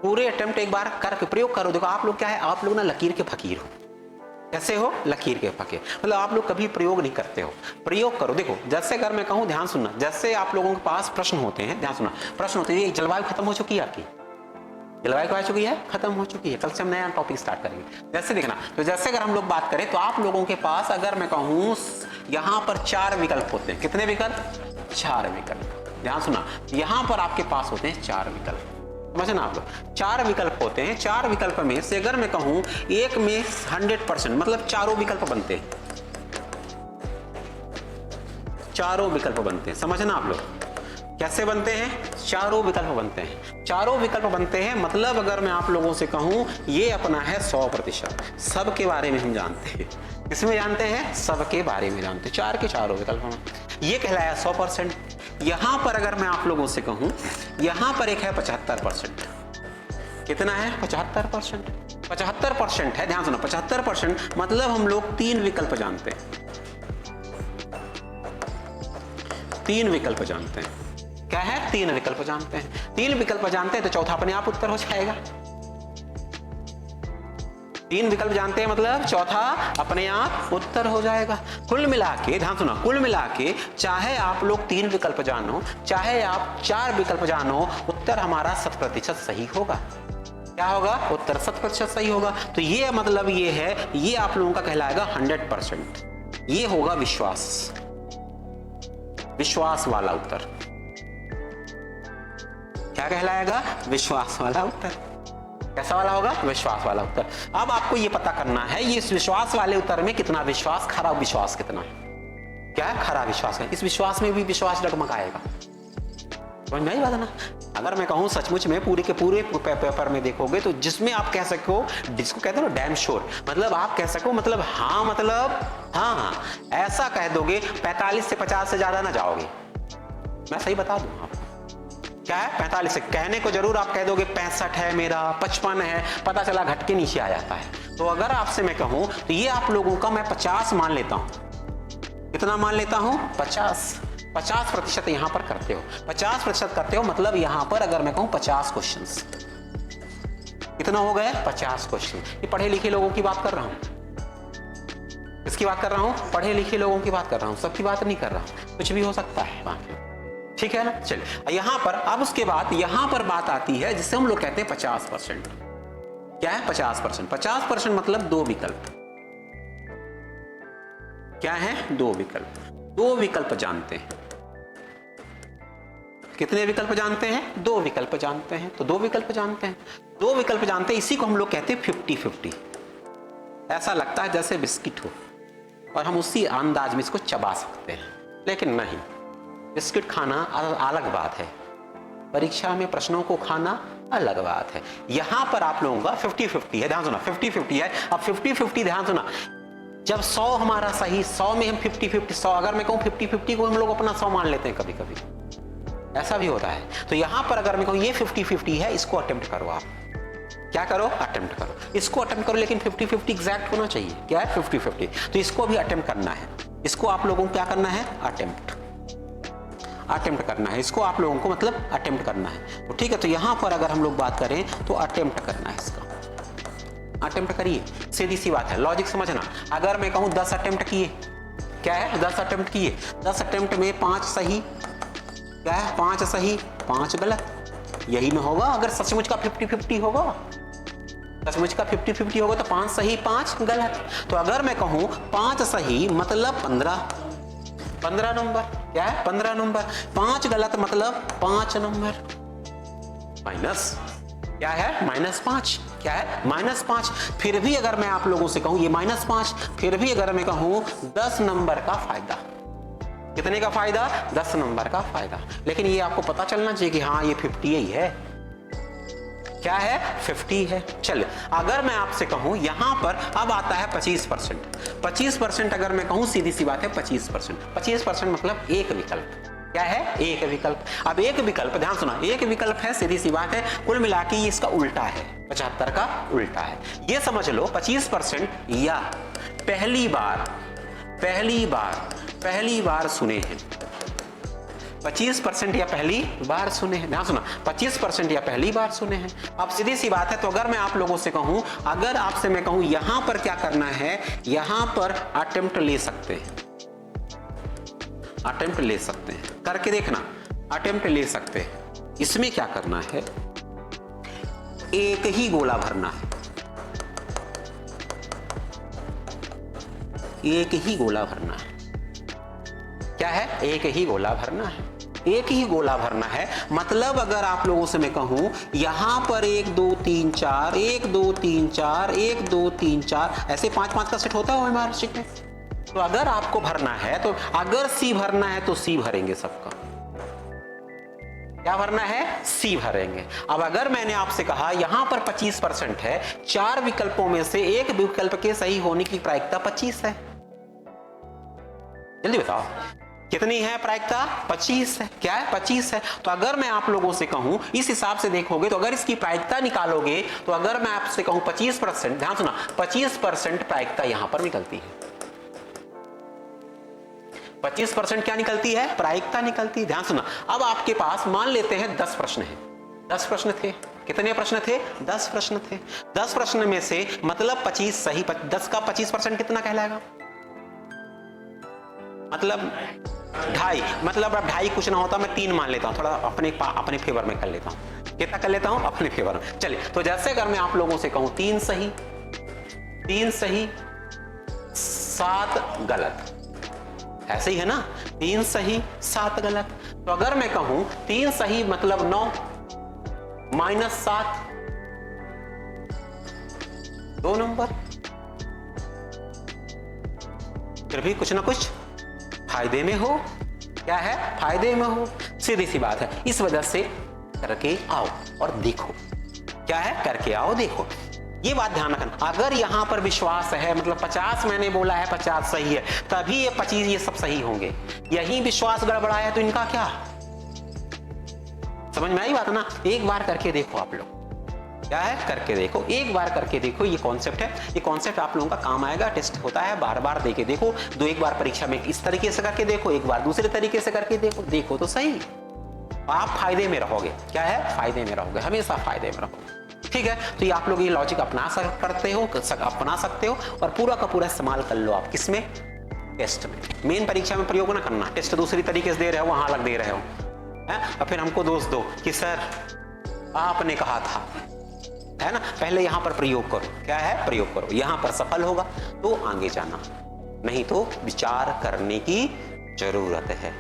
पूरे अटेम्प्ट एक बार करके प्रयोग करो। देखो आप लोग क्या है, आप लोग ना लकीर के फकीर हो। कैसे हो? लकीर के फकीर, मतलब आप लोग कभी प्रयोग नहीं करते हो। प्रयोग करो। देखो जैसे अगर मैं कहूं, ध्यान सुनना, जैसे आप लोगों के पास प्रश्न होते हैं, ध्यान सुनना, प्रश्न होते हैं, जलवायु खत्म हो चुकी है आपकी, जलवायु क्या हो चुकी है? खत्म हो चुकी है। कल से हम नया टॉपिक स्टार्ट करेंगे। जैसे देखना, तो जैसे अगर हम लोग बात करें तो आप लोगों के पास अगर मैं कहूं यहां पर 4 विकल्प होते हैं। कितने विकल्प? 4 विकल्प। ध्यान सुना, यहां पर आपके पास होते हैं 4 विकल्प। समझना आप लोग, 4 विकल्प होते हैं। 4 विकल्प में से अगर मैं कहूं एक में 100% मतलब चारों विकल्प बनते हैं, चारों विकल्प बनते हैं। समझना आप लोग, कैसे बनते हैं? चारों विकल्प बनते हैं। चारों विकल्प बनते हैं मतलब अगर मैं आप लोगों से कहूं ये अपना है 100%, सब के बारे में हम जानते हैं। किसमें जानते हैं? सब के बारे में जानते हैं। 4 के चारों विकल्प में ये कहलाया 100%। यहां पर अगर मैं आप लोगों से कहूं, यहां पर एक है 75%। कितना है? 75%। 75% है, ध्यान सुनो, 75% मतलब हम लोग 3 विकल्प जानते हैं। 3 विकल्प जानते हैं। क्या है? 3 विकल्प जानते हैं। 3 विकल्प जानते हैं तो चौथा अपने आप उत्तर हो जाएगा। 3 विकल्प जानते हैं मतलब चौथा अपने आप उत्तर हो जाएगा। कुल मिला के, ध्यान सुना, कुल मिला के चाहे आप लोग 3 विकल्प जानो, चाहे आप 4 विकल्प जानो, उत्तर हमारा 100% सही होगा। क्या होगा? उत्तर 100% सही होगा। तो ये मतलब ये है, ये आप लोगों का कहलाएगा 100%। ये होगा विश्वास, विश्वास वाला उत्तर। क्या कहलाएगा? विश्वास वाला उत्तर। कैसा वाला होगा? विश्वास वाला उत्तर। अब आपको यह पता करना है ये इस विश्वास वाले उत्तर में कितना विश्वास, खरा विश्वास कितना है। क्या है? खरा विश्वास है। इस विश्वास में भी विश्वास डगमगाएगा। समझ में आई बात ना? अगर मैं कहूं सचमुच में पूरे के पूरे पेपर में देखोगे तो जिसमें आप कह सको, जिसको कहते हो डैम श्योर, मतलब आप कह सको, मतलब हाँ, मतलब हाँ, ऐसा कह दोगे 45 से 50 से ज्यादा ना जाओगे। मैं सही बता दूं आपको, क्या है? 45 से कहने को जरूर आप कह दोगे 65 है मेरा, 55 है, पता चला घट के नीचे आ जाता है। तो अगर आपसे मैं कहूं तो ये आप लोगों का मैं 50 मान लेता हूं। कितना मान लेता हूं? 50% यहां पर करते हो। 50% करते हो मतलब यहां पर अगर मैं कहूं 50 क्वेश्चंस, कितना हो गए? 50 क्वेश्चन। ये पढ़े लिखे लोगों की बात कर रहा हूं। किसकी बात कर रहा हूं? पढ़े लिखे लोगों की बात कर रहा हूं, सबकी बात नहीं कर रहा हूं। कुछ भी हो सकता है बाकी, ठीक है ना? चलिए यहां पर, अब उसके बाद यहां पर बात आती है जिसे हम लोग कहते हैं 50%। क्या है? 50%। 50% मतलब 2 विकल्प। क्या है? 2 विकल्प। 2 विकल्प जानते हैं। कितने विकल्प जानते हैं? 2 विकल्प जानते हैं। तो 2 विकल्प जानते हैं, 2 विकल्प जानते हैं। इसी को हम लोग कहते हैं 50-50। ऐसा लगता है जैसे बिस्किट हो और हम उसी अंदाज में इसको चबा सकते हैं, लेकिन नहीं। बिस्किट खाना अलग बात है, परीक्षा में प्रश्नों को खाना अलग बात है। यहां पर आप लोगों का 50-50 है। ध्यान सुना, 50-50 है। अब 50-50, ध्यान सुना, जब 100 हमारा सही, 100 में हम 50-50, 100 अगर मैं कहूं 50-50 को हम लोग अपना 100 मान लेते हैं, कभी कभी ऐसा भी होता है। तो यहां पर अगर मैं कहूं ये 50-50 है, इसको अटेम्प्ट करो। आप क्या करो? अटेम्प्ट करो, इसको अटेम्प्ट करो। लेकिन 50-50 एग्जैक्ट होना चाहिए। क्या है? 50-50। तो इसको भी अटेम्प्ट करना है। इसको आप लोगों को क्या करना है? अटेम्प्ट करना है। इसको आप लोगों को मतलब अटेम्प्ट करना है। तो ठीक है, तो यहां पर अगर हम लोग बात करें तो अटेम्प्ट करना है, इसका अटेम्प्ट करिए। सीधी सी बात है, लॉजिक समझना। अगर मैं कहूं 10 अटेम्प्ट किए, क्या है? 10 अटेम्प्ट किए, 10 अटेम्प्ट में 5 सही, क्या है? 5 सही 5 गलत, यही में होगा। अगर सचमुच का 50-50 होगा, सचमुच का 50-50 होगा तो 5 सही 5 गलत। तो अगर मैं कहूं 5 सही मतलब 15 नंबर। क्या है? 15 नंबर। 5 गलत मतलब 5 नंबर। माइनस, क्या है? -5। क्या है? -5। फिर भी अगर मैं आप लोगों से कहूं ये -5, फिर भी अगर मैं कहूं 10 नंबर का फायदा। कितने का फायदा? 10 नंबर का फायदा। लेकिन ये आपको पता चलना चाहिए कि हाँ ये 50 ही है। क्या है? 50 है। चल अगर मैं आपसे कहूं यहां पर अब आता है 25%। 25% अगर मैं कहूं, सीधी सी बात है 25%। 25% मतलब एक विकल्प। क्या है? एक विकल्प। अब एक विकल्प, ध्यान सुना, एक विकल्प है, सीधी सी बात है। कुल मिला के ये इसका उल्टा है, 75 का उल्टा है। ये समझ लो 25% या पहली बार सुने हैं, 25% या पहली बार सुने हैं। ध्यान सुना, 25% या पहली बार सुने हैं। अब सीधी सी बात है, तो अगर मैं आप लोगों से कहूं, अगर आपसे मैं कहूं यहां पर क्या करना है, यहां पर अटेम्प्ट ले सकते हैं, अटेम्प्ट ले सकते हैं, करके देखना, अटेम्प्ट ले सकते हैं। इसमें क्या करना है, एक ही गोला भरना है, एक ही गोला भरना है। क्या है, एक ही गोला भरना है, एक ही गोला भरना है। मतलब अगर आप लोगों से मैं कहूं यहां पर 1 2 3 4, 1 2 3 4, 1 2 3 4, ऐसे 5-5 का सेट होता है हमारे शीट में। तो अगर आपको भरना है, तो अगर सी भरना है तो सी भरेंगे सबका। क्या भरना है, सी भरेंगे। अब अगर मैंने आपसे कहा यहां पर 25% है, 4 विकल्पों में से एक विकल्प के सही होने की प्रायिकता 25 है। जल्दी बताओ कितनी है प्रायिकता, 25 है। क्या है, 25 है। तो अगर मैं आप लोगों से कहूं इस हिसाब से देखोगे, तो अगर इसकी प्रायिकता निकालोगे, तो अगर मैं आपसे कहूं 25%, ध्यान सुना, 25% प्रायिकता यहां पर निकलती है। 25% क्या निकलती है, प्रायिकता निकलती है। ध्यान सुना, अब आपके पास मान लेते हैं 10 प्रश्न है, 10 प्रश्न थे। कितने प्रश्न थे, 10 प्रश्न थे। 10 प्रश्न में से मतलब 25 सही, 10 का 25% कितना कहलाएगा, मतलब 2.5, मतलब अब 2.5 कुछ ना होता, मैं 3 मान लेता हूं, थोड़ा अपने फेवर में कर लेता हूं। कितना कर लेता हूं, अपने फेवर में। चलिए, तो जैसे अगर मैं आप लोगों से कहूं 3 सही, 3 सही 7 गलत, ऐसे ही है ना, 3 सही 7 गलत। तो अगर मैं कहूं 3 सही मतलब 9 माइनस 7, 2 नंबर। फिर भी कुछ ना कुछ फायदे में हो। क्या है, फायदे में हो, सीधी सी बात है। इस वजह से करके आओ और देखो। क्या है, करके आओ, देखो। ये बात ध्यान रखना। अगर यहां पर विश्वास है, मतलब 50 मैंने बोला है 50 सही है, तभी ये 25 ये सब सही होंगे। यही विश्वास गड़बड़ा है तो इनका क्या, समझ में आई बात ना। एक बार करके देखो आप लोग, क्या है, करके देखो, एक बार करके देखो। ये कॉन्सेप्ट है, ये कॉन्सेप्ट आप लोगों का काम आएगा। टेस्ट होता है, बार बार देके देखो। एक बार परीक्षा में इस तरीके से करके देखो, एक बार दूसरे तरीके से करके देखो, देखो तो सही। आप फायदे में रहोगे। क्या है, फायदे में रहोगे, हमेशा फायदे में रहोगे। ठीक है, तो ये आप लोग ये लॉजिक अपना सकते हो और पूरा का पूरा इस्तेमाल कर लो आप। किसमें, टेस्ट में। मेन परीक्षा में प्रयोग ना करना, टेस्ट दूसरी तरीके से दे रहे हो, वहां अलग दे रहे हो, और फिर हमको दोष दो कि सर आपने कहा था, है ना। पहले यहां पर प्रयोग करो। क्या है, प्रयोग करो। यहां पर सफल होगा तो आगे जाना, नहीं तो विचार करने की जरूरत है।